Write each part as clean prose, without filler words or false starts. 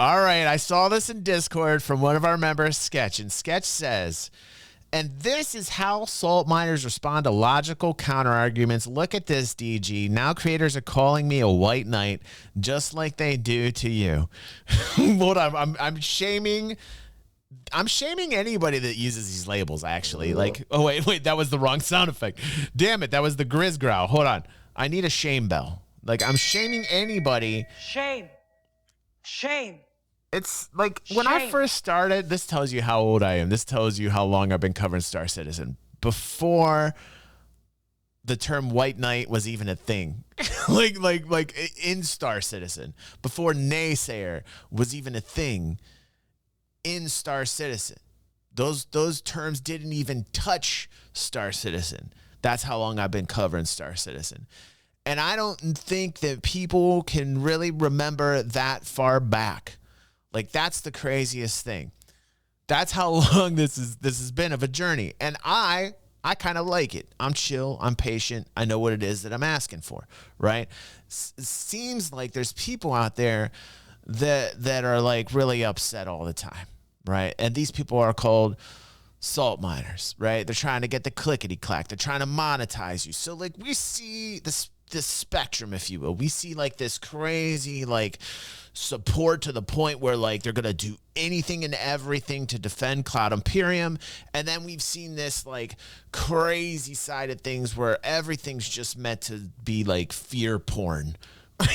All right, I saw this in Discord from one of our members, Sketch, and Sketch says, and this is how salt miners respond to logical counter-arguments. Look at this, DG. Now creators are calling me a white knight, just like they do to you. Hold on, I'm shaming anybody that uses these labels, actually. Like, oh, wait, that was the wrong sound effect. Damn it, that was the Grizz growl. Hold on. I need a shame bell. Like, I'm shaming anybody. Shame. It's like when I first started, this tells you how old I am. This tells you how long I've been covering Star Citizen. Before the term white knight was even a thing. like in Star Citizen. Before naysayer was even a thing in Star Citizen. Those terms didn't even touch Star Citizen. That's how long I've been covering Star Citizen. And I don't think that people can really remember that far back. Like, that's the craziest thing. That's how long this has been of a journey. And I kind of like it. I'm chill. I'm patient. I know what it is that I'm asking for, right? It seems like there's people out there that are like really upset all the time, right? And these people are called salt miners, right? They're trying to get the clickety-clack. They're trying to monetize you. So, like, we see this spectrum, if you will. We see, like, this crazy, like, support to the point where, like, they're going to do anything and everything to defend Cloud Imperium. And then we've seen this, like, crazy side of things where everything's just meant to be, like, fear porn.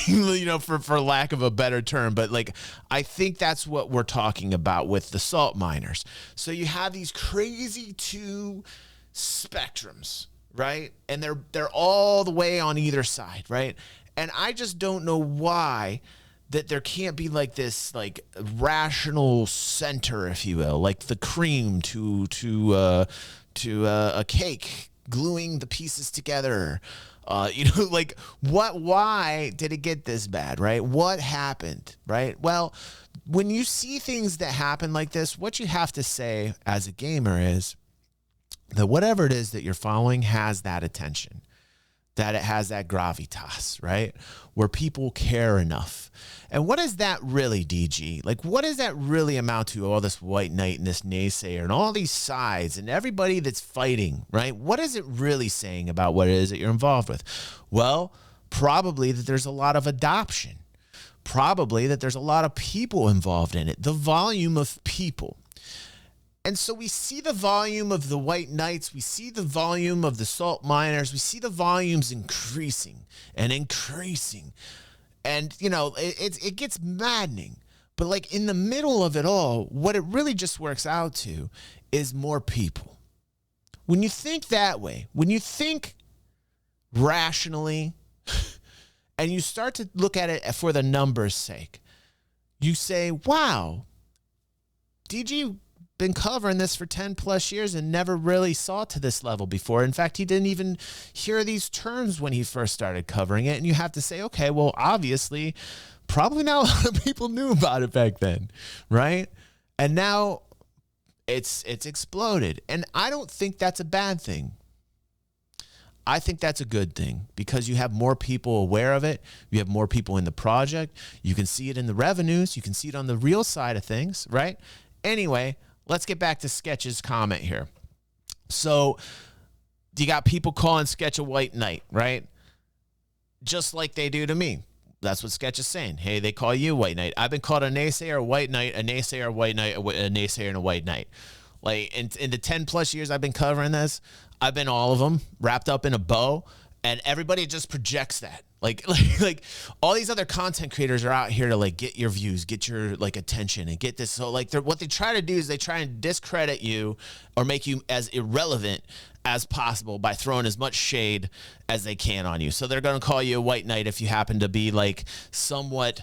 You know, for lack of a better term, but like, I think that's what we're talking about with the salt miners. So you have these crazy two spectrums, right? And they're all the way on either side, right? And I just don't know why that there can't be like this like rational center, if you will, like the cream to a cake, gluing the pieces together. You know, like why did it get this bad, right? What happened, right? Well, when you see things that happen like this, what you have to say as a gamer is that whatever it is that you're following has that attention, that it has that gravitas, right? Where people care enough. And what is that really, DG? Like, what does that really amount to? All this white knight and this naysayer and all these sides and everybody that's fighting, right? What is it really saying about what it is that you're involved with? Well, probably that there's a lot of adoption. Probably that there's a lot of people involved in it. The volume of people. And so we see the volume of the white knights. We see the volume of the salt miners. We see the volumes increasing and increasing. And, you know, it gets maddening. But, like, in the middle of it all, what it really just works out to is more people. When you think that way, when you think rationally, and you start to look at it for the numbers' sake, you say, wow, DG been covering this for 10 plus years and never really saw it to this level before. In fact, he didn't even hear these terms when he first started covering it. And you have to say, okay, well, obviously, probably not a lot of people knew about it back then, right? And now it's exploded. And I don't think that's a bad thing. I think that's a good thing because you have more people aware of it. You have more people in the project. You can see it in the revenues. You can see it on the real side of things, right? Anyway, let's get back to Sketch's comment here. So you got people calling Sketch a white knight, right? Just like they do to me. That's what Sketch is saying. Hey, they call you white knight. I've been called a naysayer, a white knight, a naysayer, a white knight, a naysayer, and a white knight. Like in the 10 plus years I've been covering this, I've been all of them wrapped up in a bow, and everybody just projects that. Like all these other content creators are out here to like get your views, get your like attention, and get this. So like what they try to do is they try and discredit you or make you as irrelevant as possible by throwing as much shade as they can on you. So they're going to call you a white knight if you happen to be like somewhat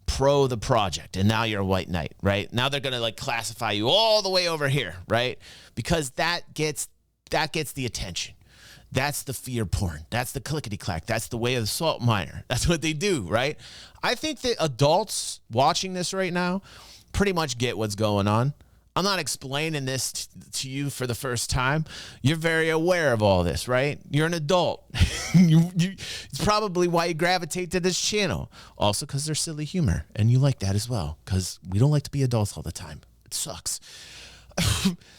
pro the project, and now you're a white knight, right? Now they're going to like classify you all the way over here, right? Because that gets the attention. That's the fear porn. That's the clickety-clack. That's the way of the salt miner. That's what they do, right? I think that adults watching this right now pretty much get what's going on. I'm not explaining this to you for the first time. You're very aware of all this, right? You're an adult. It's probably why you gravitate to this channel. Also because they're silly humor, and you like that as well, because we don't like to be adults all the time. It sucks.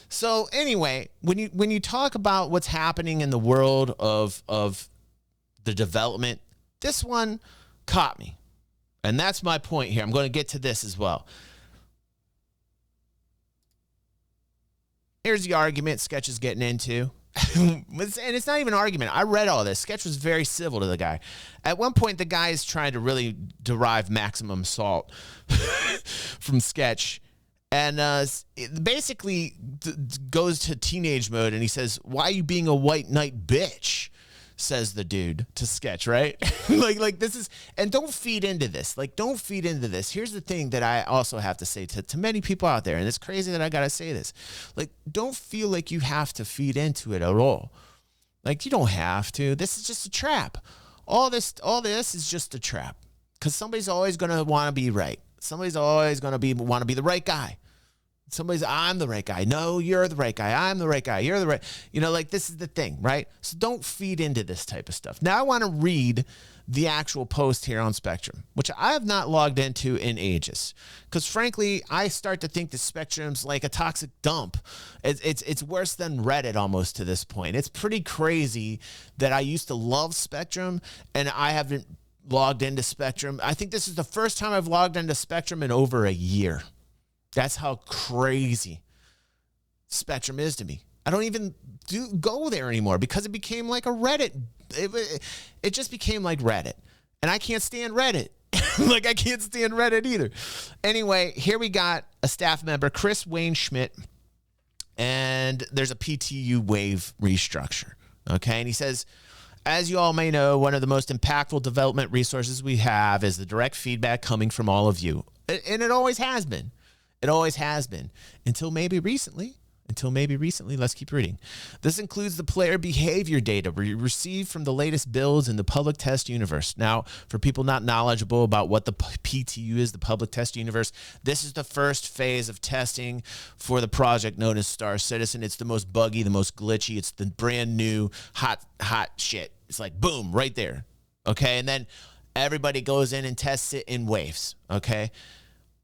So anyway, when you talk about what's happening in the world of the development, this one caught me. And that's my point here. I'm going to get to this as well. Here's the argument Sketch is getting into. And it's not even an argument. I read all this. Sketch was very civil to the guy. At one point, the guy is trying to really derive maximum salt from Sketch. And it basically goes to teenage mode. And he says, "Why are you being a white knight bitch?" says the dude to Sketch, right? like this is, and don't feed into this. Like, don't feed into this. Here's the thing that I also have to say to many people out there, and it's crazy that I gotta say this. Like, don't feel like you have to feed into it at all. Like, you don't have to. This is just a trap. All this is just a trap. Because somebody's always gonna want to be right. Somebody's always gonna want to be the right guy. I'm the right guy. No, you're the right guy. I'm the right guy. You're the right. Like, this is the thing, right? So don't feed into this type of stuff. Now I want to read the actual post here on Spectrum, which I have not logged into in ages. Because frankly, I start to think that Spectrum's like a toxic dump. It's worse than Reddit almost to this point. It's pretty crazy that I used to love Spectrum and I haven't logged into Spectrum. I think this is the first time I've logged into Spectrum in over a year. That's how crazy Spectrum is to me. I don't even go there anymore because it became like a Reddit. It just became like Reddit. And I can't stand Reddit. Like, I can't stand Reddit either. Anyway, here we got a staff member, Chris Wayne Schmidt, and there's a PTU wave restructure. Okay, and he says, "As you all may know, one of the most impactful development resources we have is the direct feedback coming from all of you." And it always has been. It always has been. Until maybe recently. Let's keep reading. "This includes the player behavior data we receive from the latest builds in the public test universe." Now, for people not knowledgeable about what the PTU is, the public test universe, this is the first phase of testing for the project known as Star Citizen. It's the most buggy, the most glitchy. It's the brand new hot shit. It's like, boom, right there. Okay, and then everybody goes in and tests it in waves. Okay.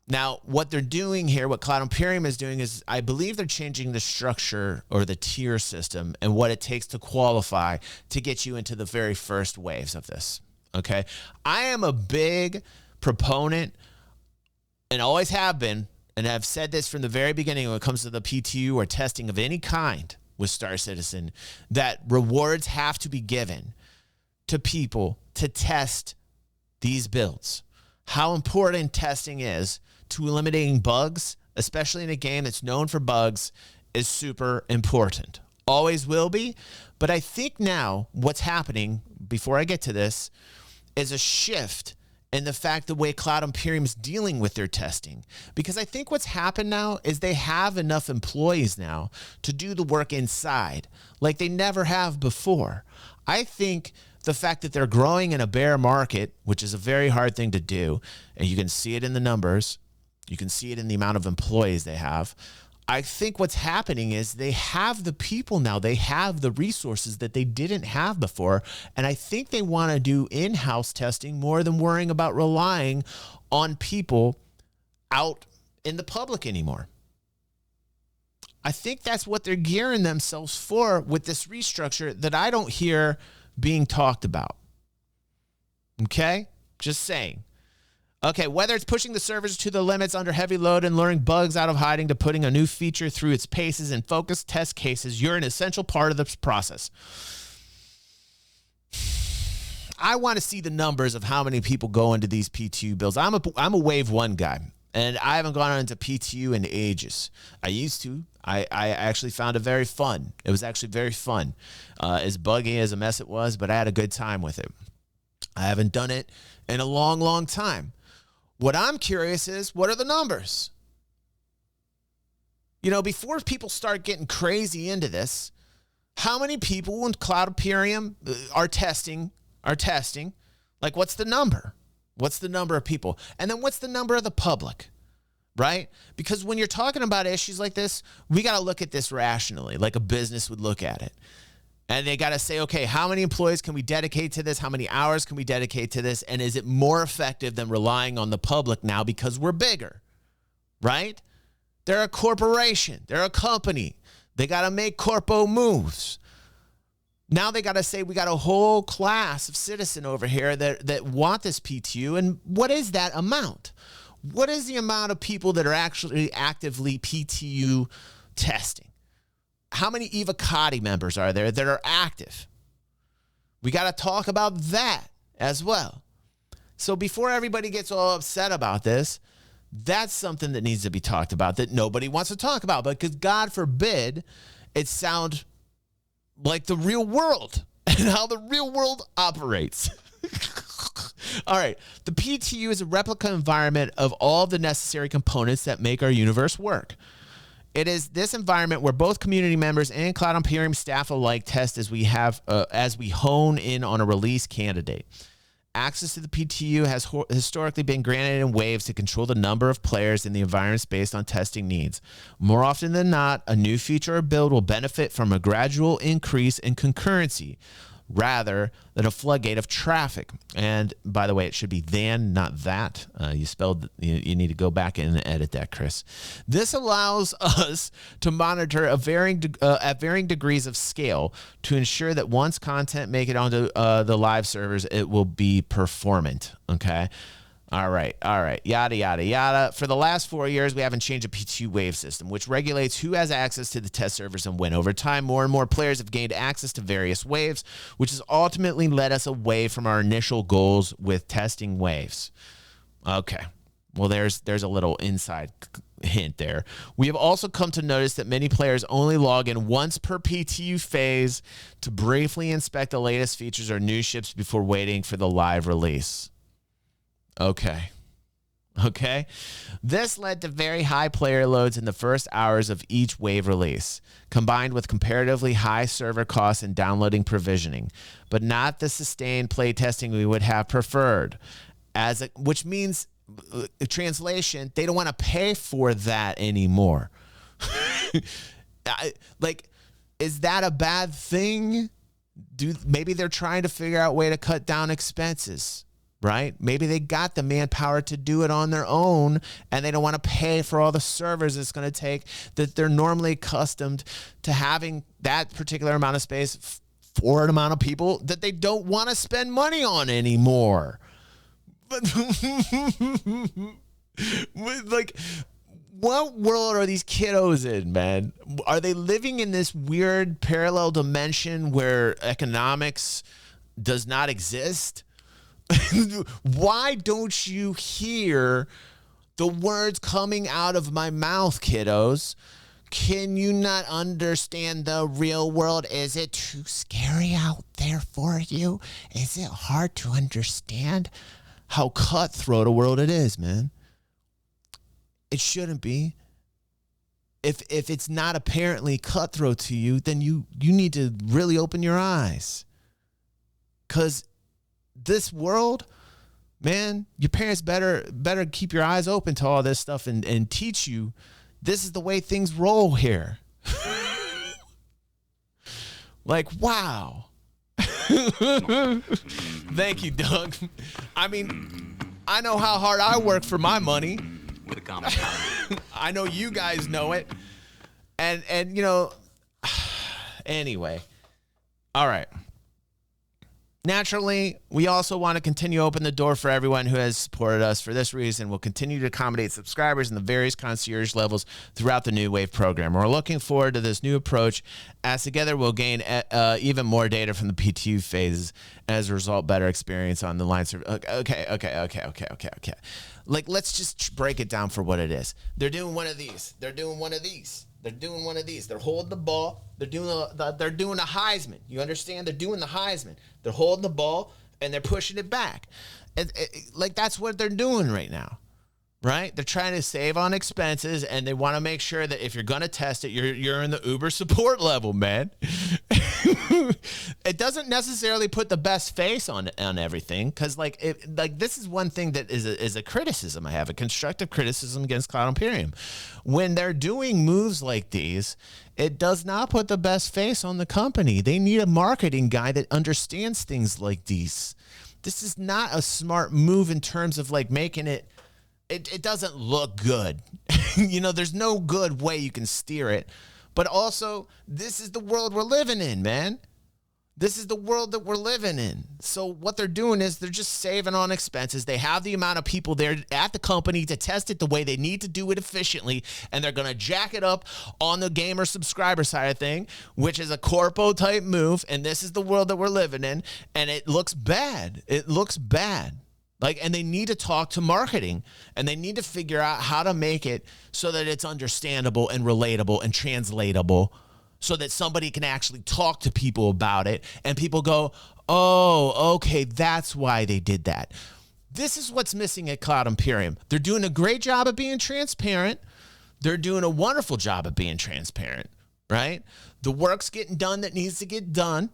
Now, what they're doing here, what Cloud Imperium is doing is, I believe they're changing the structure or the tier system and what it takes to qualify to get you into the very first waves of this, okay? I am a big proponent, and always have been, and I've said this from the very beginning when it comes to the PTU or testing of any kind with Star Citizen, that rewards have to be given to people to test these builds. How important testing is to eliminating bugs, especially in a game that's known for bugs, is super important. Always will be. But I think now what's happening, before I get to this, is a shift in the fact the way Cloud Imperium is dealing with their testing. Because I think what's happened now is they have enough employees now to do the work inside like they never have before. I think the fact that they're growing in a bear market, which is a very hard thing to do, and you can see it in the numbers, you can see it in the amount of employees they have. I think what's happening is they have the people now, they have the resources that they didn't have before, and I think they want to do in-house testing more than worrying about relying on people out in the public anymore. I think that's what they're gearing themselves for with this restructure that I don't hear being talked about. Okay? Just saying. Okay, whether it's pushing the servers to the limits under heavy load and luring bugs out of hiding to putting a new feature through its paces and focused test cases, you're an essential part of this process. I want to see the numbers of how many people go into these PTU builds. I'm a wave one guy, and I haven't gone into PTU in ages. I used to. I actually found it very fun. It was actually very fun. As buggy as a mess it was, but I had a good time with it. I haven't done it in a long, long time. What I'm curious is, what are the numbers? You know, before people start getting crazy into this, how many people in Cloud Imperium are testing? Like, what's the number? What's the number of people? And then what's the number of the public? right? Because when you're talking about issues like this, we got to look at this rationally, like a business would look at it. And they got to say, okay, how many employees can we dedicate to this? How many hours can we dedicate to this? And is it more effective than relying on the public now because we're bigger, right? They're a corporation. They're a company. They got to make corpo moves. Now they got to say we got a whole class of citizen over here that want this PTU. And what is that amount? What is the amount of people that are actually actively PTU testing? How many Evocati members are there that are active? We got to talk about that as well. So before everybody gets all upset about this, that's something that needs to be talked about that nobody wants to talk about. Because God forbid it sound like the real world and how the real world operates. All right. The PTU is a replica environment of all the necessary components that make our universe work. It is this environment where both community members and Cloud Imperium staff alike test as we hone in on a release candidate. Access to the PTU has historically been granted in waves to control the number of players in the environments based on testing needs. More often than not, a new feature or build will benefit from a gradual increase in concurrency rather than a floodgate of traffic. And by the way, it should be than, not that. You need to go back and edit that, Chris. This allows us to monitor at varying degrees of scale to ensure that once content make it onto the live servers, it will be performant. Okay. All right. Yada, yada, yada. For the last 4 years, we haven't changed a PTU wave system, which regulates who has access to the test servers and when. Over time, more and more players have gained access to various waves, which has ultimately led us away from our initial goals with testing waves. Okay. Well, there's a little inside hint there. We have also come to notice that many players only log in once per PTU phase to briefly inspect the latest features or new ships before waiting for the live release. Okay. This led to very high player loads in the first hours of each wave release, combined with comparatively high server costs and downloading provisioning, but not the sustained play testing we would have preferred. Which means, translation, they don't want to pay for that anymore. Is that a bad thing? Maybe they're trying to figure out a way to cut down expenses. Right? Maybe they got the manpower to do it on their own and they don't want to pay for all the servers it's going to take that they're normally accustomed to having that particular amount of space for an amount of people that they don't want to spend money on anymore. But like, what world are these kiddos in, man? Are they living in this weird parallel dimension where economics does not exist? Why don't you hear the words coming out of my mouth, kiddos? Can you not understand the real world? Is it too scary out there for you? Is it hard to understand how cutthroat a world it is, man? It shouldn't be. If it's not apparently cutthroat to you, then you need to really open your eyes. Because this world, man, your parents better keep your eyes open to all this stuff and teach you this is the way things roll here. Like, wow. Thank you, Doug. I mean, I know how hard I work for my money. With a common I know you guys know it. And you know, anyway. All right. Naturally, we also want to continue to open the door for everyone who has supported us. For this reason, we'll continue to accommodate subscribers in the various concierge levels throughout the New Wave program. We're looking forward to this new approach, as together we'll gain even more data from the PTU phases, and as a result, better experience on the line. Okay. Like, let's just break it down for what it is. They're doing one of these. They're doing one of these. They're doing one of these. They're holding the ball. They're doing the Heisman. You understand? They're doing the Heisman. They're holding the ball and they're pushing it back. Like, that's what they're doing right now, right? They're trying to save on expenses and they want to make sure that if you're going to test it, you're in the Uber support level, man. It doesn't necessarily put the best face on everything, because like this is one thing that is a criticism I have, a constructive criticism against Cloud Imperium. When they're doing moves like these, it does not put the best face on the company. They need a marketing guy that understands things like these. This is not a smart move in terms of like making it doesn't look good. You know, there's no good way you can steer it. But also, this is the world we're living in, man. This is the world that we're living in. So what they're doing is they're just saving on expenses. They have the amount of people there at the company to test it the way they need to do it efficiently, and they're going to jack it up on the gamer subscriber side of thing, which is a corpo type move, and this is the world that we're living in, and it looks bad. It looks bad. Like, and they need to talk to marketing, and they need to figure out how to make it so that it's understandable and relatable and translatable, so that somebody can actually talk to people about it and people go, oh, okay, that's why they did that. This is what's missing at Cloud Imperium. They're doing a great job of being transparent. They're doing a wonderful job of being transparent, right? The work's getting done that needs to get done.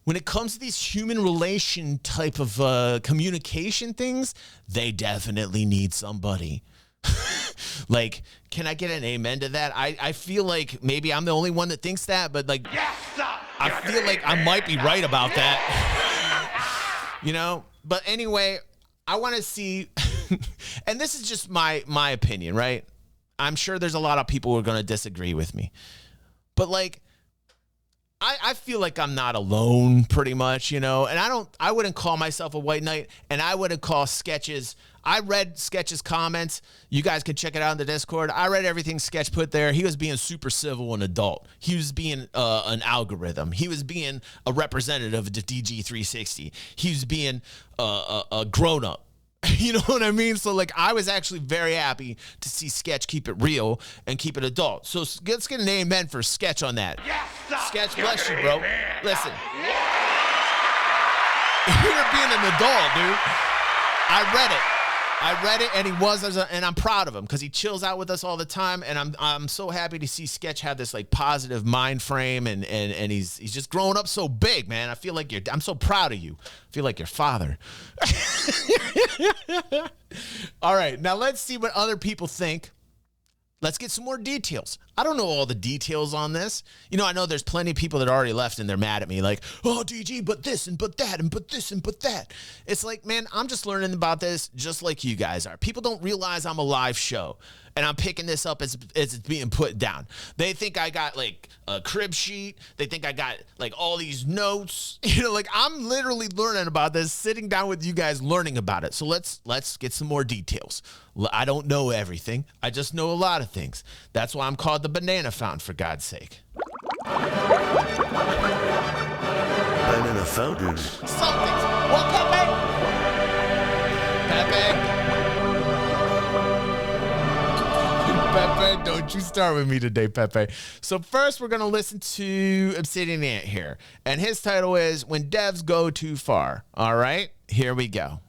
When it comes to these human relation type of communication things, they definitely need somebody. Like, can I get an amen to that? I feel like maybe I'm the only one that thinks that, but like, yes, I feel like I might be right about that. You know? But anyway, I want to see, and this is just my opinion, right? I'm sure there's a lot of people who are going to disagree with me. But like, I feel like I'm not alone pretty much, you know, and I wouldn't call myself a white knight, and I wouldn't call Sketch's. I read Sketch's comments. You guys can check it out in the Discord. I read everything Sketch put there. He was being super civil and adult. He was being an algorithm. He was being a representative of the DG360. He was being a grown up. You know what I mean? So like, I was actually very happy to see Sketch keep it real and keep it adult. So let's get an amen for Sketch on that. Yes, Sketch, bless you, bro. Listen, you're being an adult, dude. I read it, and he was, and I'm proud of him because he chills out with us all the time, and I'm so happy to see Sketch have this like positive mind frame, and he's just growing up so big, man. I feel like I'm so proud of you. I feel like your father. All right, now let's see what other people think. Let's get some more details. I don't know all the details on this. You know, I know there's plenty of people that already left and they're mad at me like, oh, DG, but this and but that and but this and but that. It's like, man, I'm just learning about this just like you guys are. People don't realize I'm a live show and I'm picking this up as it's being put down. They think I got like a crib sheet. They think I got like all these notes. You know, like I'm literally learning about this, sitting down with you guys learning about it. So let's get some more details. I don't know everything. I just know a lot of things. That's why I'm called the Banana Fountain, for God's sake. Banana Fountain? Something. What, Pepe? Pepe, don't you start with me today, Pepe. So first, we're going to listen to Obsidian Ant here. And his title is When Devs Go Too Far. All right, here we go.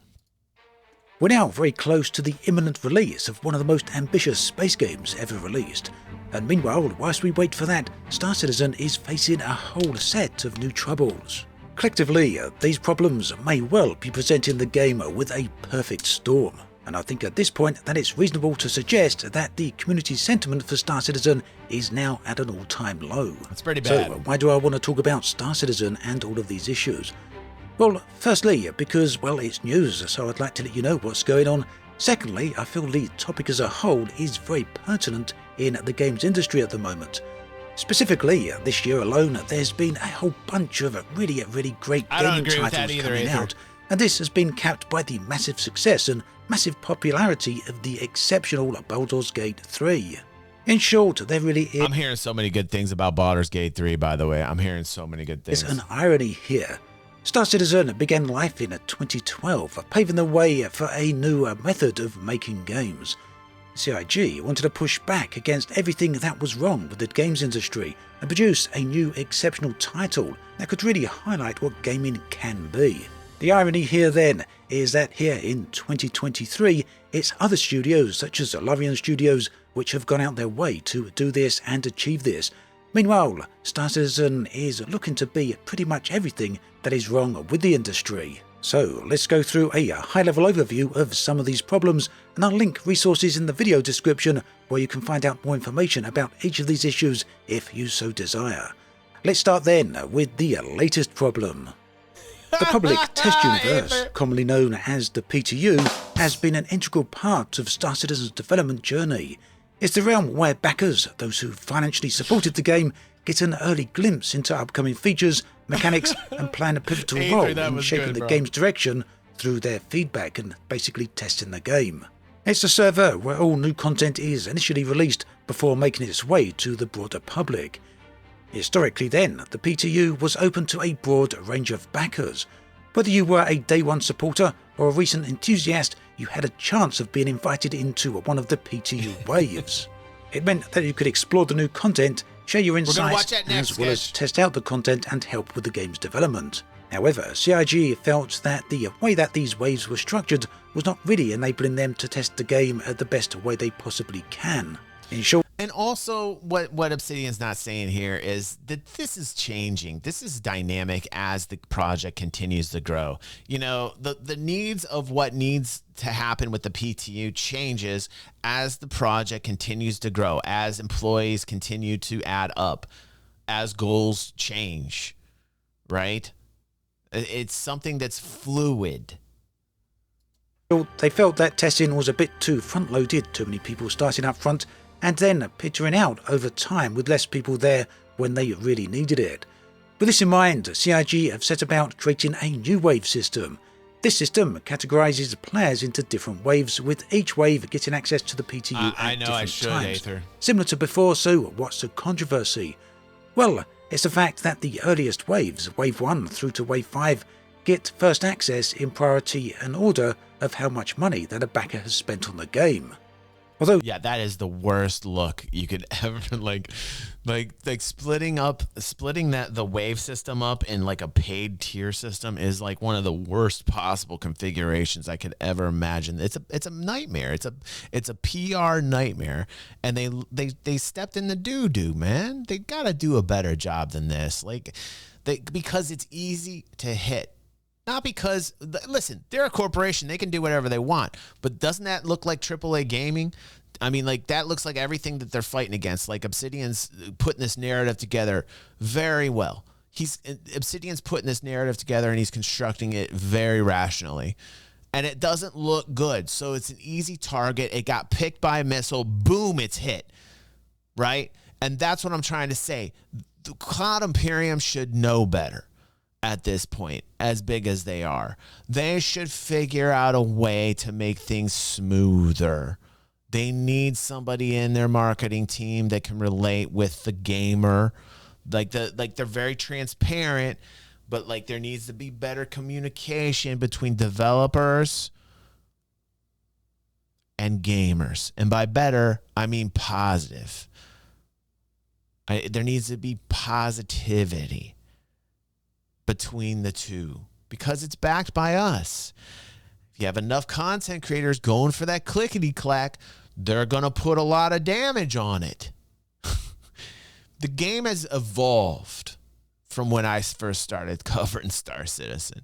We're now very close to the imminent release of one of the most ambitious space games ever released. And meanwhile, whilst we wait for that, Star Citizen is facing a whole set of new troubles. Collectively, these problems may well be presenting the game with a perfect storm. And I think at this point that it's reasonable to suggest that the community sentiment for Star Citizen is now at an all-time low. That's pretty bad. So why do I want to talk about Star Citizen and all of these issues? Well, firstly, because, well, it's news, so I'd like to let you know what's going on. Secondly, I feel the topic as a whole is very pertinent in the games industry at the moment. Specifically, this year alone, there's been a whole bunch of really great gaming titles coming out, and this has been capped by the massive success and massive popularity of the exceptional Baldur's Gate 3. In short, there really is... I'm hearing so many good things about Baldur's Gate 3, by the way. I'm hearing so many good things. There's an irony here. Star Citizen began life in 2012, paving the way for a new method of making games. CIG wanted to push back against everything that was wrong with the games industry and produce a new exceptional title that could really highlight what gaming can be. The irony here then is that here in 2023, it's other studios such as Larian Studios which have gone out their way to do this and achieve this. Meanwhile, Star Citizen is looking to be pretty much everything that is wrong with the industry. So let's go through a high-level overview of some of these problems, and I'll link resources in the video description where you can find out more information about each of these issues if you so desire. Let's start then with the latest problem. The Public Test Universe, commonly known as the PTU, has been an integral part of Star Citizen's development journey. It's the realm where backers, those who financially supported the game, get an early glimpse into upcoming features, mechanics, and play a pivotal role in shaping the game's direction through their feedback and basically testing the game. It's a server where all new content is initially released before making its way to the broader public. Historically then, the PTU was open to a broad range of backers. Whether you were a day one supporter or a recent enthusiast, you had a chance of being invited into one of the PTU waves. It meant that you could explore the new content, share your insights, as well as test out the content and help with the game's development. However, CIG felt that the way that these waves were structured was not really enabling them to test the game at the best way they possibly can. In short, and also, what Obsidian's not saying here is that this is changing. This is dynamic as the project continues to grow. You know, the needs of what needs to happen with the PTU changes as the project continues to grow, as employees continue to add up, as goals change, right? It's something that's fluid. They felt that testing was a bit too front-loaded, too many people starting up front, and then petering out over time with less people there when they really needed it. With this in mind, CIG have set about creating a new wave system. This system categorises players into different waves, with each wave getting access to the PTU at different times. Aether. Similar to before, so what's the controversy? Well, it's the fact that the earliest waves, Wave 1 through to Wave 5, get first access in priority and order of how much money that a backer has spent on the game. Although, yeah, that is the worst look you could ever like splitting the wave system up in like a paid tier system is like one of the worst possible configurations I could ever imagine. It's a nightmare. It's a PR nightmare, and they stepped in the doo-doo, man. They got to do a better job than this. Because it's easy to hit. Not because, listen, they're a corporation. They can do whatever they want. But doesn't that look like AAA gaming? I mean, like, that looks like everything that they're fighting against. Like, Obsidian's putting this narrative together very well. Obsidian's putting this narrative together, and he's constructing it very rationally. And it doesn't look good. So it's an easy target. It got picked by a missile. Boom, it's hit. Right? And that's what I'm trying to say. The Cloud Imperium should know better. At this point, as big as they are, they should figure out a way to make things smoother. They need somebody in their marketing team that can relate with the gamer. Like they're very transparent, but like there needs to be better communication between developers and gamers. And by better, I mean positive. There needs to be positivity between the two, because it's backed by us. If you have enough content creators going for that clickety-clack, they're going to put a lot of damage on it. The game has evolved from when I first started covering Star Citizen.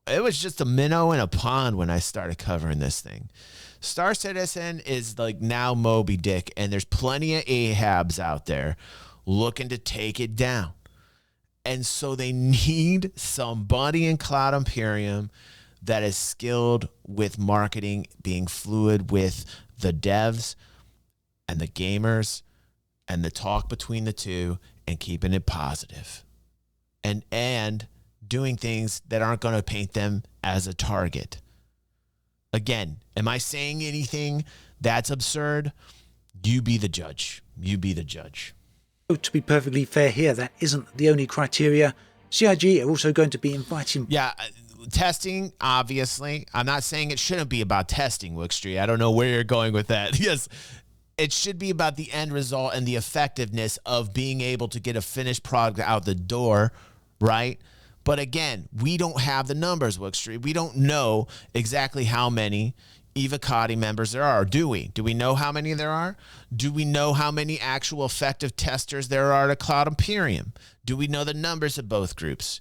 It was just a minnow in a pond when I started covering this thing. Star Citizen is like now Moby Dick, and there's plenty of Ahabs out there looking to take it down. And so they need somebody in Cloud Imperium that is skilled with marketing, being fluid with the devs and the gamers and the talk between the two and keeping it positive. And doing things that aren't going to paint them as a target. Again, am I saying anything that's absurd? You be the judge. You be the judge. To be perfectly fair here, that isn't the only criteria. CIG are also going to be inviting... Yeah, testing, obviously. I'm not saying it shouldn't be about testing, Wookstreet. I don't know where you're going with that. Yes, it should be about the end result and the effectiveness of being able to get a finished product out the door, right? But again, we don't have the numbers, Wookstreet. We don't know exactly how many Evocati members there are? Do we? Do we know how many there are? Do we know how many actual effective testers there are at Cloud Imperium? Do we know the numbers of both groups?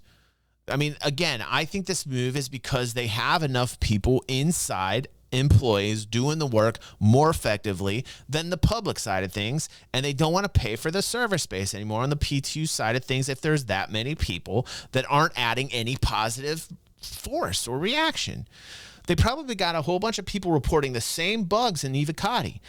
I mean, again, I think this move is because they have enough people inside, employees doing the work more effectively than the public side of things, and they don't want to pay for the server space anymore on the PTU side of things if there's that many people that aren't adding any positive force or reaction. They probably got a whole bunch of people reporting the same bugs in Evocati.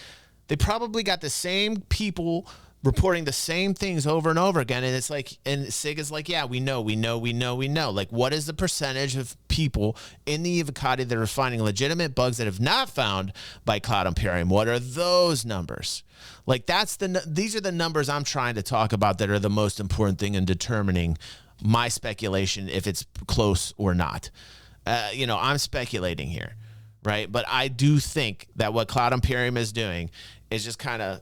They probably got the same people reporting the same things over and over again. And it's like, and SIG is like, yeah, we know. Like, what is the percentage of people in the Evocati that are finding legitimate bugs that have not found by Cloud Imperium? What are those numbers? Like, these are the numbers I'm trying to talk about that are the most important thing in determining my speculation if it's close or not. I'm speculating here, right? But I do think that what Cloud Imperium is doing is just kind of,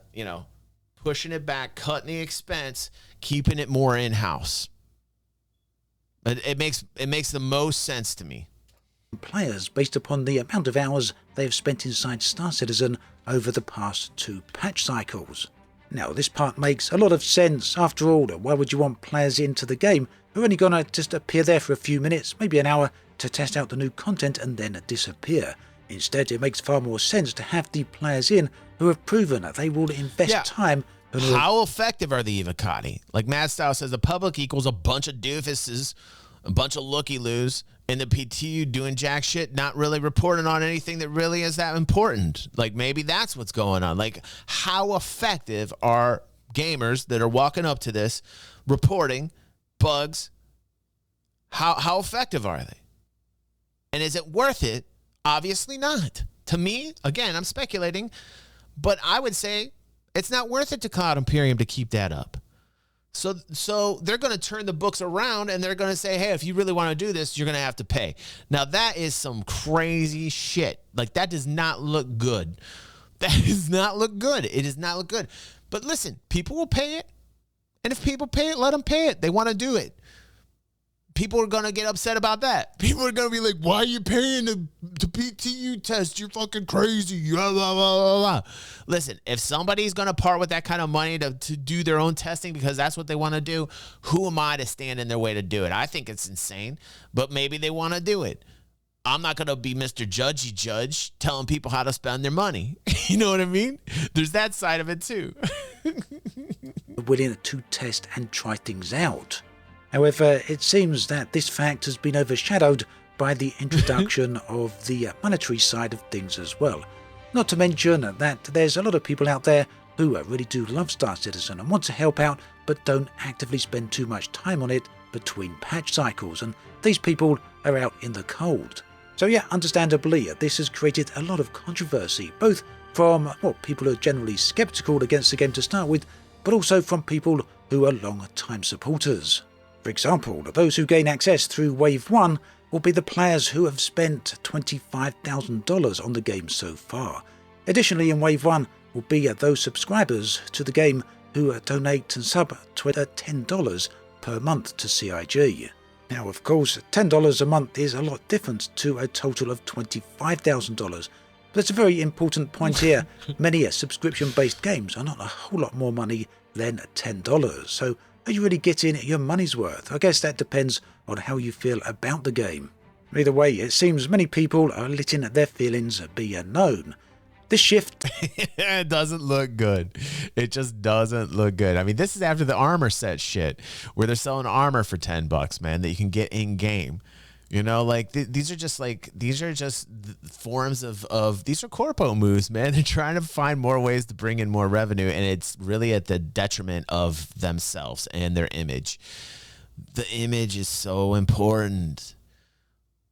pushing it back, cutting the expense, keeping it more in-house. But it makes the most sense to me. Players based upon the amount of hours they have spent inside Star Citizen over the past 2 patch cycles. Now, this part makes a lot of sense. After all, why would you want players into the game who are only going to just appear there for a few minutes, maybe an hour, to test out the new content and then disappear? Instead, it makes far more sense to have the players in who have proven that they will invest time. How effective are the Evocati? Like Mad Style says, the public equals a bunch of doofuses, a bunch of looky-loos, and the PTU doing jack shit, not really reporting on anything that really is that important. Like, maybe that's what's going on. Like, how effective are gamers that are walking up to this, reporting bugs? How effective are they? And is it worth it? Obviously not. To me, again, I'm speculating, but I would say it's not worth it to Cloud Imperium to keep that up. So they're going to turn the books around and they're going to say, hey, if you really want to do this, you're going to have to pay. Now, that is some crazy shit. Like, that does not look good. That does not look good. It does not look good. But listen, people will pay it. And if people pay it, let them pay it. They want to do it. People are going to get upset about that. People are going to be like, why are you paying the PTU test? You're fucking crazy. Blah, blah, blah, blah. Listen, if somebody's going to part with that kind of money to do their own testing because that's what they want to do, who am I to stand in their way to do it? I think it's insane, but maybe they want to do it. I'm not going to be Mr. Judgy Judge telling people how to spend their money. You know what I mean? There's that side of it too. Willing to test and try things out. However, it seems that this fact has been overshadowed by the introduction of the monetary side of things as well. Not to mention that there's a lot of people out there who really do love Star Citizen and want to help out but don't actively spend too much time on it between patch cycles, and these people are out in the cold. So yeah, understandably, this has created a lot of controversy, both from people who are generally skeptical against the game to start with, but also from people who are long-time supporters. For example, those who gain access through Wave 1 will be the players who have spent $25,000 on the game so far. Additionally, in Wave 1 will be those subscribers to the game who donate and sub $10 per month to CIG. Now, of course, $10 a month is a lot different to a total of $25,000. But it's a very important point here. Many subscription-based games are not a whole lot more money than $10. So, are you really getting your money's worth? I guess that depends on how you feel about the game. Either way, it seems many people are letting their feelings be known. This shift... It doesn't look good. It just doesn't look good. I mean, this is after the armor set shit, where they're selling armor for $10, man, that you can get in-game. You know, like these are just forms of these are corpo moves, man. They're trying to find more ways to bring in more revenue, and it's really at the detriment of themselves and their image. The image is so important.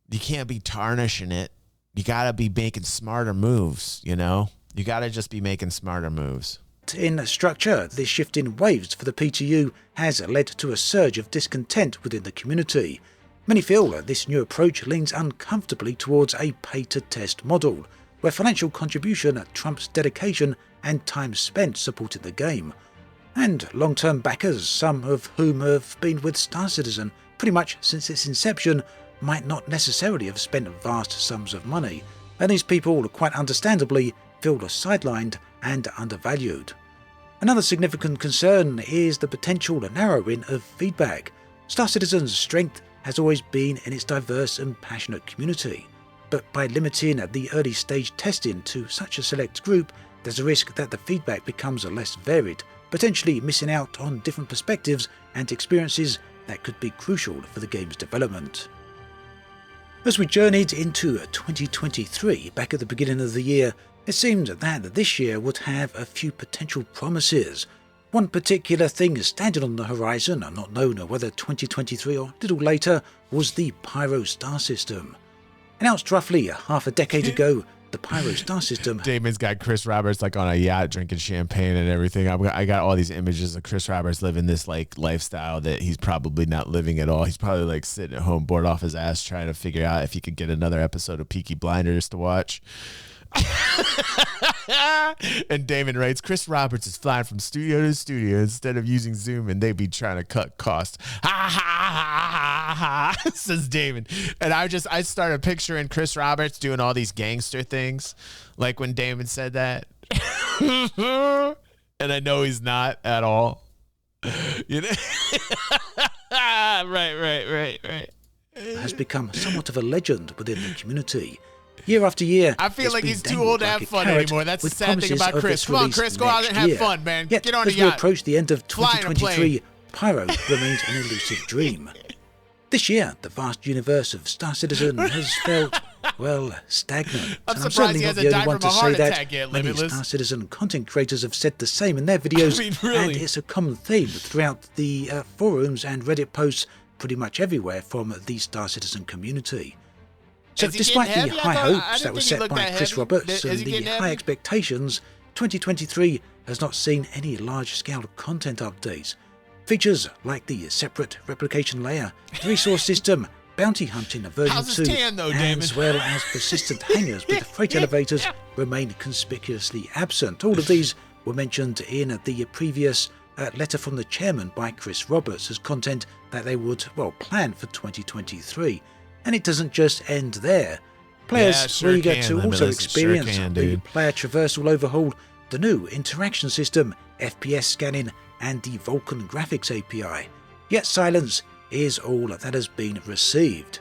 You can't be tarnishing it. You got to be making smarter moves, you know? You got to just be making smarter moves. In structure, this shift in waves for the PTU has led to a surge of discontent within the community. Many feel that this new approach leans uncomfortably towards a pay-to-test model, where financial contribution trumps dedication and time spent supporting the game. And long-term backers, some of whom have been with Star Citizen pretty much since its inception, might not necessarily have spent vast sums of money, and these people quite understandably feel sidelined and undervalued. Another significant concern is the potential narrowing of feedback. Star Citizen's strength has always been in its diverse and passionate community, but by limiting the early stage testing to such a select group, there's a risk that the feedback becomes less varied, potentially missing out on different perspectives and experiences that could be crucial for the game's development. As we journeyed into 2023 back at the beginning of the year, it seemed that this year would have a few potential promises. One particular thing standing on the horizon, not known whether 2023 or a little later, was the Pyro star system. Announced roughly half a decade ago, the Pyro star system... Damon's got Chris Roberts like on a yacht drinking champagne and everything. I got all these images of Chris Roberts living this like lifestyle that he's probably not living at all. He's probably like sitting at home bored off his ass trying to figure out if he could get another episode of Peaky Blinders to watch. And Damon writes, Chris Roberts is flying from studio to studio instead of using Zoom, and they be trying to cut costs. Ha ha ha ha ha, says Damon. And I started picturing Chris Roberts doing all these gangster things, like when Damon said that. And I know he's not at all. You know? Right. Has become somewhat of a legend within the community. Year after year, I feel like he's too old to have fun anymore. That's the sad thing about Chris. Come on, Chris, go out and have fun, man. Yet, get on a yacht. As yacht. we approach the end of 2023, Pyro remains an elusive dream. This year, the vast universe of Star Citizen has felt, well, stagnant. I'm and surprised I'm he certainly not hasn't the only died one from a to heart say that. attack yet, Many Limitless. Star Citizen content creators have said the same in their videos, I mean, really? and it's a common theme throughout the forums and Reddit posts pretty much everywhere from the Star Citizen community. So despite the high hopes that were set by Chris Roberts and the high expectations, 2023 has not seen any large-scale content updates. Features like the separate replication layer, the resource system, bounty hunting version 2, as well as persistent hangars with freight elevators remain conspicuously absent. All of these were mentioned in the previous letter from the chairman by Chris Roberts as content that they would, plan for 2023. And it doesn't just end there. Players were eager to also experience the player traversal overhaul, the new interaction system, FPS scanning, and the Vulkan graphics API. Yet silence is all that has been received.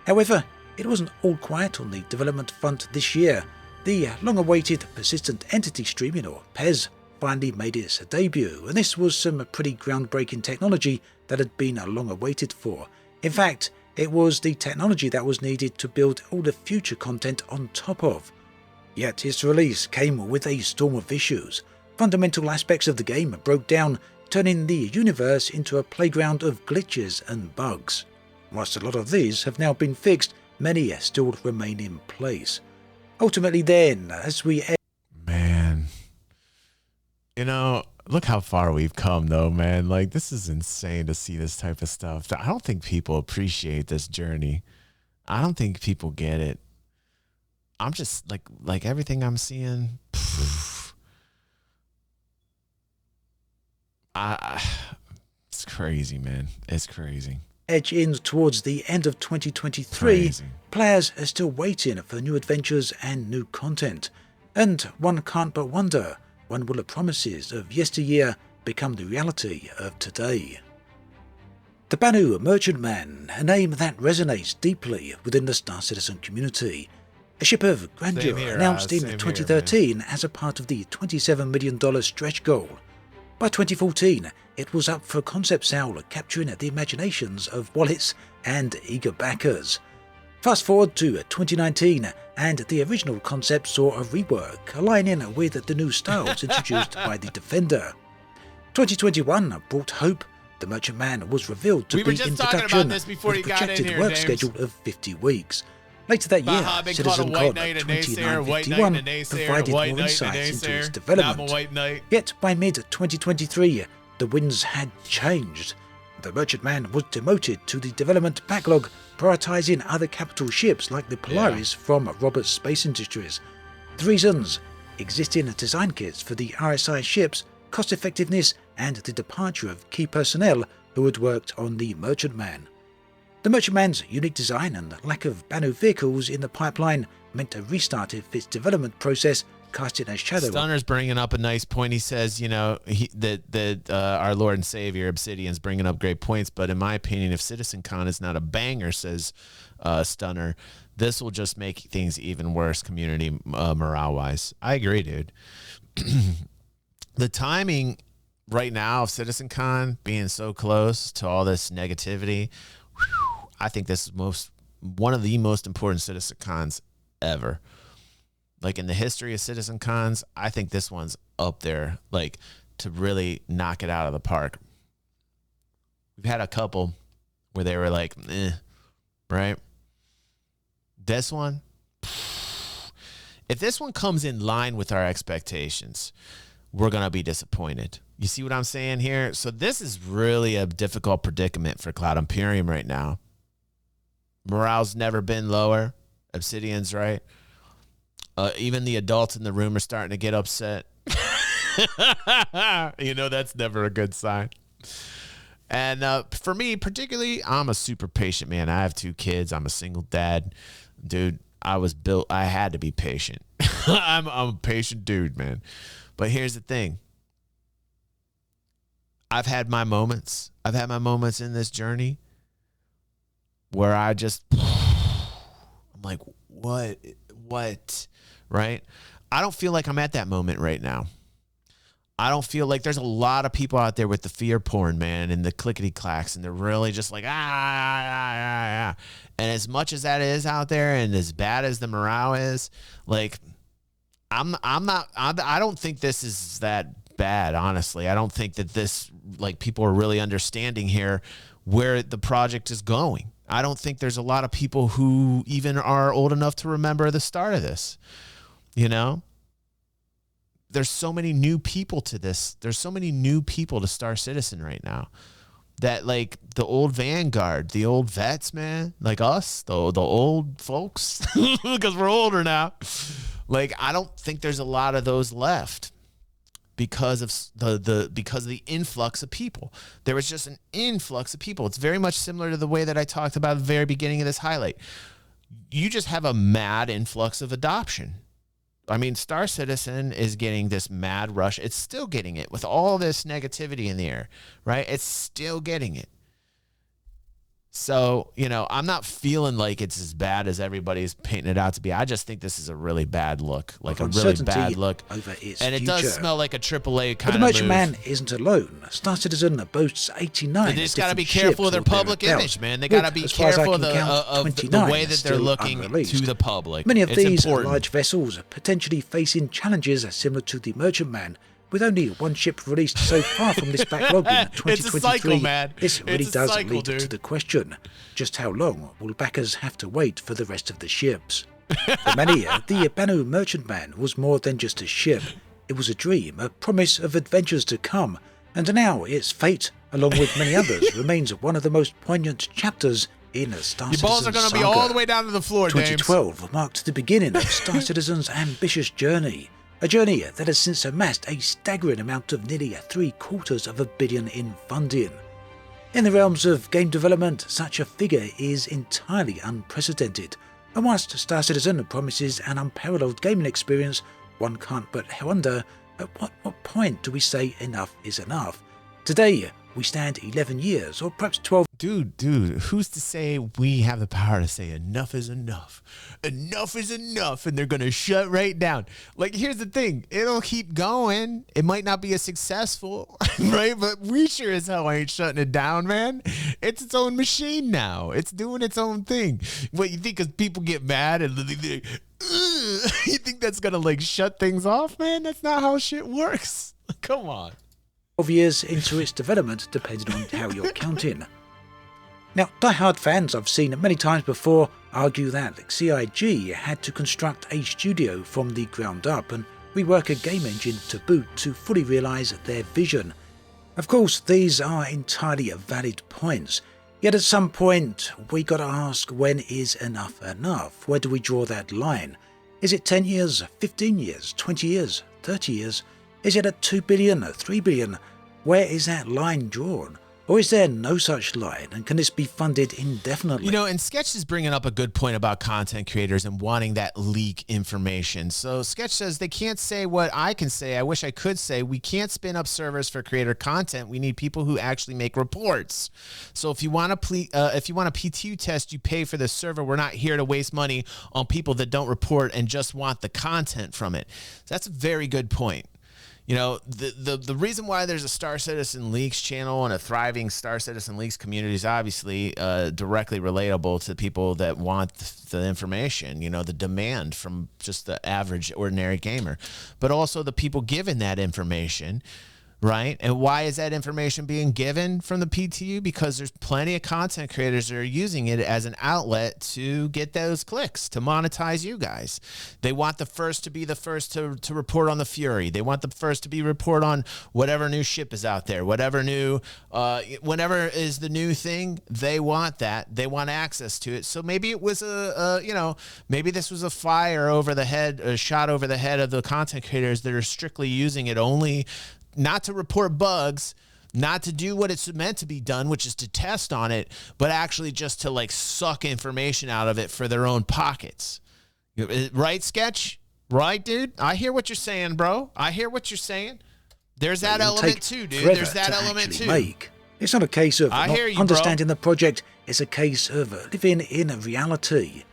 However, it wasn't all quiet on the development front this year. The long-awaited persistent entity streaming, or PES, finally made its debut, and this was some pretty groundbreaking technology that had been long awaited for. In fact, it was the technology that was needed to build all the future content on top of. Yet its release came with a storm of issues. Fundamental aspects of the game broke down, turning the universe into a playground of glitches and bugs. Whilst a lot of these have now been fixed, many still remain in place. Ultimately then, as we... Man. You know, look how far we've come, though, man. Like, this is insane to see this type of stuff. I don't think people appreciate this journey. I don't think people get it. I'm just, like everything I'm seeing, it's crazy, man. It's crazy. Edge in towards the end of 2023, players are still waiting for new adventures and new content. And one can't but wonder, when will the promises of yesteryear become the reality of today? The Banu Merchantman, a name that resonates deeply within the Star Citizen community. A ship of grandeur announced in 2013 as a part of the $27 million stretch goal. By 2014, it was up for a concept sale, capturing the imaginations of wallets and eager backers. Fast forward to 2019, and the original concept saw a rework, aligning with the new styles introduced by the Defender. 2021 brought hope. The Merchantman was revealed to be in production with a projected work schedule of 50 weeks. Later that year, CitizenCon 2951 provided more insights into its development. Yet by mid-2023, the winds had changed. The Merchantman was demoted to the development backlog, prioritizing other capital ships like the Polaris from Roberts Space Industries. The reasons: existing design kits for the RSI ships, cost effectiveness, and the departure of key personnel who had worked on the Merchantman. The Merchantman's unique design and the lack of Banu vehicles in the pipeline meant a restart of its development process, casting a shadow. Stunner's bringing up a nice point. He says, you know, that our Lord and Savior Obsidian's bringing up great points, but in my opinion, if CitizenCon is not a banger, says Stunner, this will just make things even worse community morale-wise. I agree, dude. The timing right now of CitizenCon being so close to all this negativity, I think this is one of the most important CitizenCons ever. Like in the history of CitizenCons, I think this one's up there, like to really knock it out of the park. We've had a couple where they were like, right? This one, if this one comes in line with our expectations, we're going to be disappointed. You see what I'm saying here? So this is really a difficult predicament for Cloud Imperium right now. Morale's never been lower. Obsidian's right. Even the adults in the room are starting to get upset. You know, that's never a good sign. And for me, particularly, I'm a super patient man. I have 2 kids. I'm a single dad. Dude, I had to be patient. I'm a patient dude, man. But here's the thing. I've had my moments. I've had my moments in this journey where I just, I'm like, what, right? I don't feel like I'm at that moment right now. I don't feel like there's a lot of people out there with the fear porn, man, and the clickety clacks, and they're really just like, ah. And as much as that is out there, and as bad as the morale is, like, I don't think this is that bad, honestly. I don't think that this, like, people are really understanding here where the project is going. I don't think there's a lot of people who even are old enough to remember the start of this, you know? There's so many new people to this. There's so many new people to Star Citizen right now that, like, the old Vanguard, the old vets, man, like us, the old folks, because we're older now. Like, I don't think there's a lot of those left because of the influx of people. There was just an influx of people. It's very much similar to the way that I talked about at the very beginning of this highlight. You just have a mad influx of adoption. I mean, Star Citizen is getting this mad rush. It's still getting it with all this negativity in the air, right? It's still getting it. So, you know, I'm not feeling like it's as bad as everybody's painting it out to be. I just think this is a really bad look, like a really bad look. Over its and it future. does smell like a AAA kind but the of Merchantman isn't alone. Star Citizen boasts 89. They just got to be careful of their public image, man. They got to be careful of the way that they're looking to the public. Many of these are large vessels, potentially facing challenges similar to the Merchantman. With only 1 ship released so far from this backlog in 2023, it's a cycle, man. This really does lead dude. to the question, just how long will backers have to wait for the rest of the ships? For many, the Banu Merchantman was more than just a ship. It was a dream, a promise of adventures to come, and now its fate, along with many others, remains one of the most poignant chapters in a Star Citizen Your balls are going to be all the way down to the floor, 2012 James. Marked the beginning of Star Citizen's ambitious journey. A journey that has since amassed a staggering amount of nearly $750 million in funding. In the realms of game development, such a figure is entirely unprecedented, and whilst Star Citizen promises an unparalleled gaming experience, one can't but wonder, at what point do we say enough is enough? Today, we stand 11 years, or perhaps 12. Dude, who's to say we have the power to say enough is enough? Enough is enough, and they're going to shut right down. Like, here's the thing. It'll keep going. It might not be as successful, right? But we sure as hell ain't shutting it down, man. It's its own machine now. It's doing its own thing. What, you think because people get mad and you think that's going to, like, shut things off, man? That's not how shit works. Come on. 12 years into its development, depending on how you're counting. Now, die-hard fans I've seen many times before argue that CIG had to construct a studio from the ground up and rework a game engine to boot to fully realise their vision. Of course, these are entirely valid points, yet at some point we gotta ask, when is enough enough? Where do we draw that line? Is it 10 years, 15 years, 20 years, 30 years? Is it at 2 billion, 3 billion? Where is that line drawn? Or is there no such line, and can this be funded indefinitely? You know, and Sketch is bringing up a good point about content creators and wanting that leak information. So Sketch says they can't say what I can say. I wish I could say. We can't spin up servers for creator content. We need people who actually make reports. So if you want a PTU test, you pay for the server. We're not here to waste money on people that don't report and just want the content from it. So that's a very good point. You know, the reason why there's a Star Citizen Leaks channel and a thriving Star Citizen Leaks community is obviously directly relatable to people that want the information, you know, the demand from just the average ordinary gamer, but also the people given that information. Right. And why is that information being given from the PTU? Because there's plenty of content creators that are using it as an outlet to get those clicks, to monetize you guys. They want the first to be the first to report on the Fury. They want the first to be report on whatever new ship is out there, whatever new, whenever is the new thing. They want that. They want access to it. So maybe it was maybe this was a fire over the head, a shot over the head of the content creators that are strictly using it only not to report bugs, not to do what it's meant to be done, which is to test on it, but actually just to like suck information out of it for their own pockets. Right, Sketch? Right, dude? I hear what you're saying, bro. I hear what you're saying. There's that element too, dude. There's that element too. It's not a case of not understanding the project. It's a case of living in reality.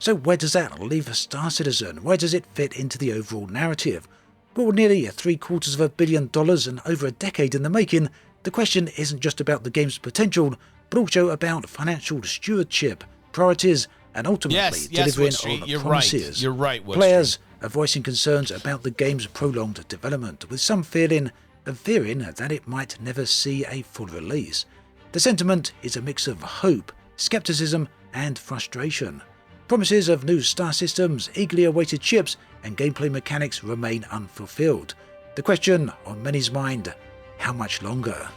So where does that leave a Star Citizen? Where does it fit into the overall narrative? Well, nearly $750 million and over a decade in the making, the question isn't just about the game's potential, but also about financial stewardship, priorities, and ultimately delivering on promises. You're right. Players are voicing concerns about the game's prolonged development, with some fearing that it might never see a full release. The sentiment is a mix of hope, skepticism, and frustration. Promises of new star systems, eagerly awaited ships, and gameplay mechanics remain unfulfilled. The question on many's mind, how much longer?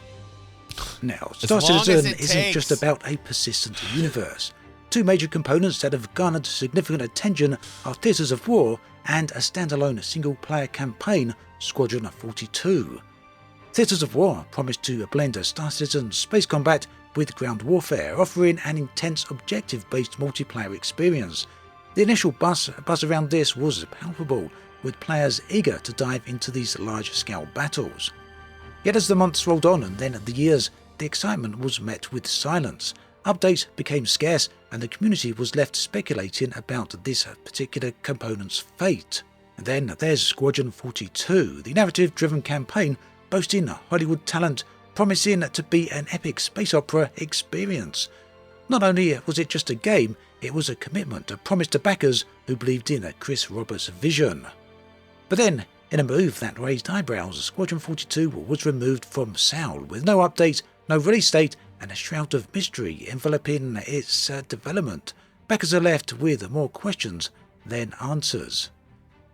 Now, Star Citizen isn't just about a persistent universe. Two major components that have garnered significant attention are Theatres of War and a standalone single-player campaign, Squadron 42. Theatres of War promised to blend a Star Citizen space combat with ground warfare, offering an intense objective-based multiplayer experience. The initial buzz around this was palpable, with players eager to dive into these large-scale battles. Yet as the months rolled on and then the years, the excitement was met with silence. Updates became scarce, and the community was left speculating about this particular component's fate. And then there's Squadron 42, the narrative-driven campaign boasting Hollywood talent, promising to be an epic space opera experience. Not only was it just a game, it was a commitment, a promise to backers who believed in Chris Roberts' vision. But then, in a move that raised eyebrows, Squadron 42 was removed from sale, with no update, no release date, and a shroud of mystery enveloping its development. Backers are left with more questions than answers.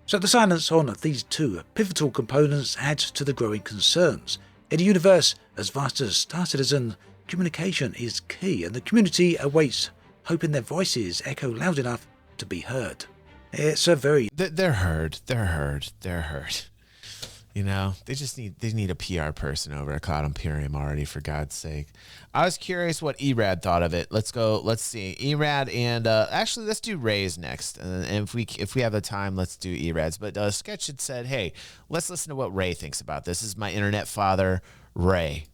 So the silence on these two pivotal components adds to the growing concerns. In a universe as vast as Star Citizen, communication is key, and the community awaits, hoping their voices echo loud enough to be heard. It's a very... They're heard. You know, they need a PR person over at Cloud Imperium already, for God's sake. I was curious what Erad thought of it. Let's see. Erad and actually let's do Ray's next. And if we have the time, let's do Erad's. But Sketch had said, hey, let's listen to what Ray thinks about this. This is my internet father, Ray.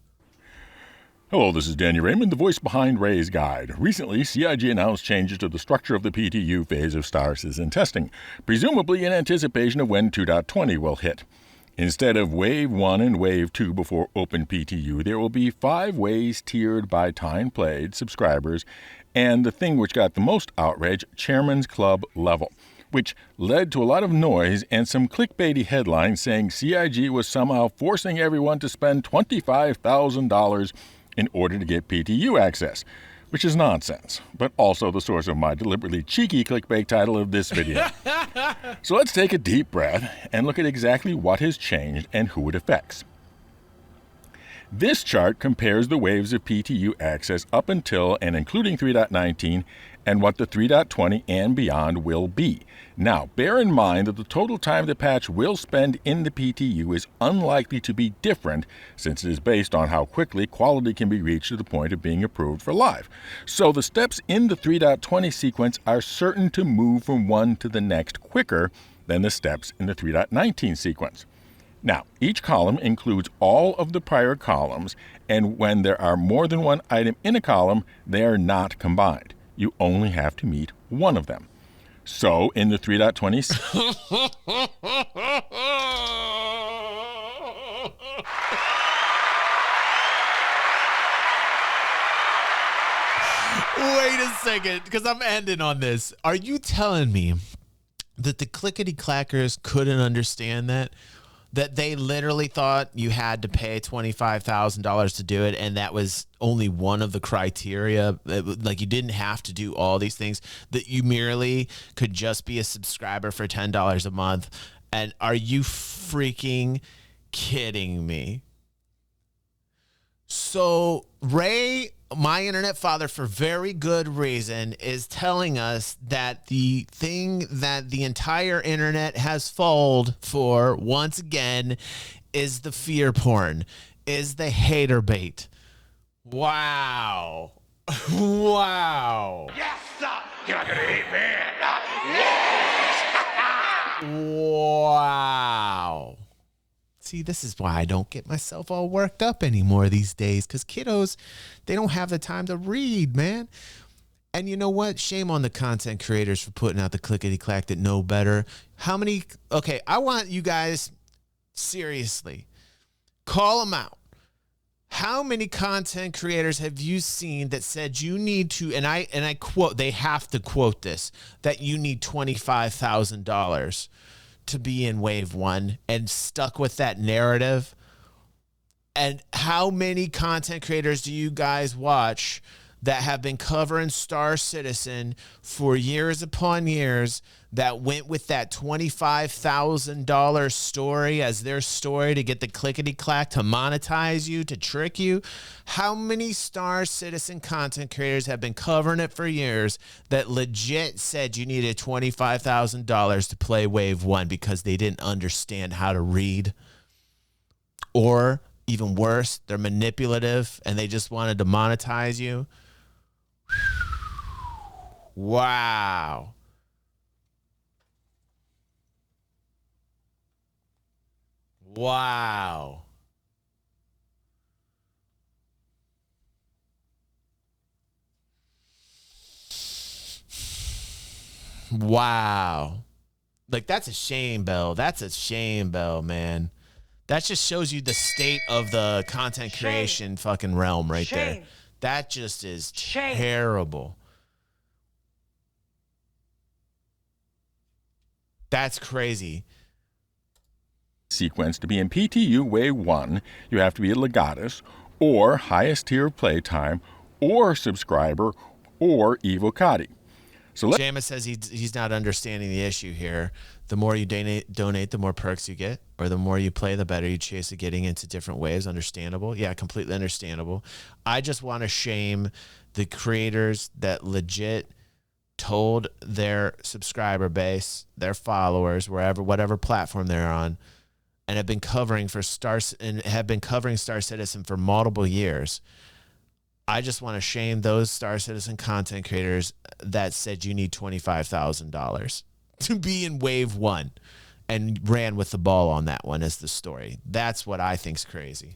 Hello, this is Danny Raymond, the voice behind Ray's Guide. Recently, CIG announced changes to the structure of the PTU phase of Star Citizen testing, presumably in anticipation of when 2.20 will hit. Instead of Wave 1 and Wave 2 before Open PTU, there will be 5 waves tiered by time played, subscribers, and the thing which got the most outrage, Chairman's Club level, which led to a lot of noise and some clickbaity headlines saying CIG was somehow forcing everyone to spend $25,000 in order to get PTU access, which is nonsense, but also the source of my deliberately cheeky clickbait title of this video. So let's take a deep breath and look at exactly what has changed and who it affects. This chart compares the waves of PTU access up until and including 3.19 and what the 3.20 and beyond will be. Now, bear in mind that the total time the patch will spend in the PTU is unlikely to be different, since it is based on how quickly quality can be reached to the point of being approved for live. So the steps in the 3.20 sequence are certain to move from one to the next quicker than the steps in the 3.19 sequence. Now, each column includes all of the prior columns, and when there are more than one item in a column, they are not combined. You only have to meet one of them. So, in the 3.20... Wait a second, because I'm ending on this. Are you telling me that the clickety-clackers couldn't understand that? That they literally thought you had to pay $25,000 to do it, and that was only one of the criteria? Like, you didn't have to do all these things, that you merely could just be a subscriber for $10 a month? And are you freaking kidding me? So Ray, my internet father, for very good reason, is telling us that the thing that the entire internet has fallen for once again is the fear porn, is the hater bait. Wow. Wow. Yes, sir. You're not gonna hate me. Wow. See, this is why I don't get myself all worked up anymore these days, because kiddos, they don't have the time to read, man. And you know what? Shame on the content creators for putting out the clickety-clack that know better. Okay, I want you guys, seriously, call them out. How many content creators have you seen that said you need to, and I quote, they have to quote this, that you need $25,000 to be in wave one, and stuck with that narrative? And how many content creators do you guys watch that have been covering Star Citizen for years upon years that went with that $25,000 story as their story to get the clickety-clack, to monetize you, to trick you? How many Star Citizen content creators have been covering it for years that legit said you needed $25,000 to play Wave 1 because they didn't understand how to read? Or even worse, they're manipulative and they just wanted to monetize you? Wow. Wow. Wow. Like, that's a shame bell. That's a shame bell, man. That just shows you the state of the content creation fucking realm right there. That just is terrible. That's crazy. Sequence to be in PTU Wave 1, you have to be a legatus, or highest tier of playtime, or subscriber, or evocati. So Jamis says he's not understanding the issue here. The more you donate, the more perks you get, or the more you play, the better you chase of getting into different waves. Understandable. Yeah, completely understandable. I just want to shame the creators that legit told their subscriber base, their followers, whatever platform they're on, and have been covering Star Citizen for multiple years. I just want to shame those Star Citizen content creators that said you need $25,000 to be in Wave 1 and ran with the ball on that one as the story. That's what I think's crazy.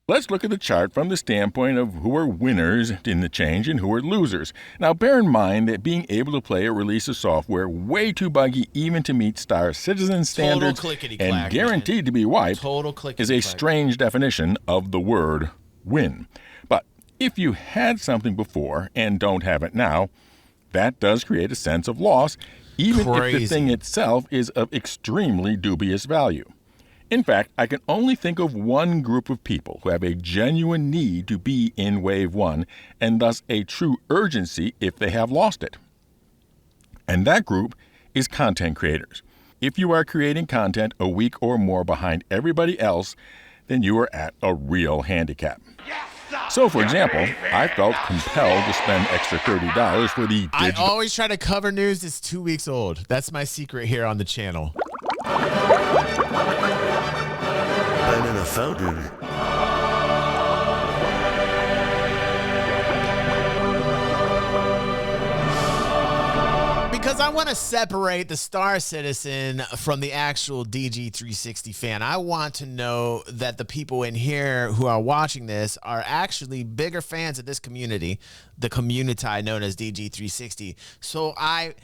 Let's look at the chart from the standpoint of who are winners in the change and who are losers. Now, bear in mind that being able to play a release of software way too buggy even to meet Star Citizen standards and guaranteed to be wiped is a strange definition of the word win. But if you had something before and don't have it now, that does create a sense of loss, even if the thing itself is of extremely dubious value. In fact, I can only think of one group of people who have a genuine need to be in Wave 1 and thus a true urgency if they have lost it. And that group is content creators. If you are creating content a week or more behind everybody else, then you are at a real handicap. Yes, sir. So, for example, I felt compelled to spend extra $30 for the I digital. always try to cover news that's 2 weeks old. That's my secret here on the channel. I'm in a fountain. Because I want to separate the Star Citizen from the actual DG360 fan. I want to know that the people in here who are watching this are actually bigger fans of this community, the community known as DG360. So I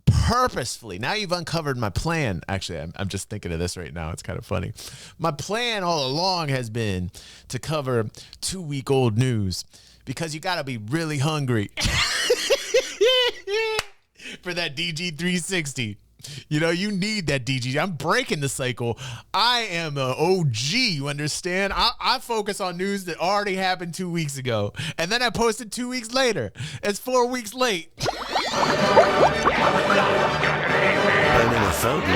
purposefully, now you've uncovered my plan. Actually, I'm just thinking of this right now. It's kind of funny. My plan all along has been to cover 2-week-old news because you got to be really hungry for that DG360. You know, you need that DG. I'm breaking the cycle. I am an OG, you understand? I focus on news that already happened 2 weeks ago. And then I posted 2 weeks later. It's 4 weeks late. I'm in a fountain.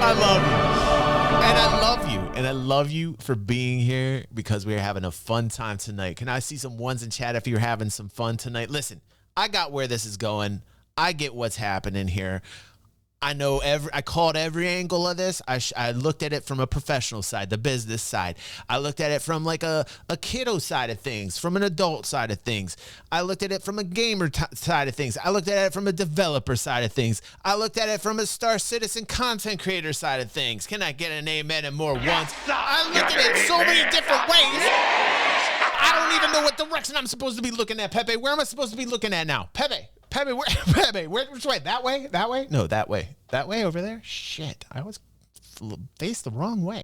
I love you. And I love you. And I love you for being here because we're having a fun time tonight. Can I see some ones in chat if you're having some fun tonight? Listen, I got where this is going. I get what's happening here. I know I called every angle of this. I looked at it from a professional side, the business side. I looked at it from like a kiddo side of things, from an adult side of things. I looked at it from a gamer side of things. I looked at it from a developer side of things. I looked at it from a Star Citizen content creator side of things. Can I get an amen and more once? I looked at it so many different ways. I don't even know what direction I'm supposed to be looking at, Pepe. Where am I supposed to be looking at now? Pepe, which way? That way? That way? No, that way. That way over there? Shit, I was faced the wrong way.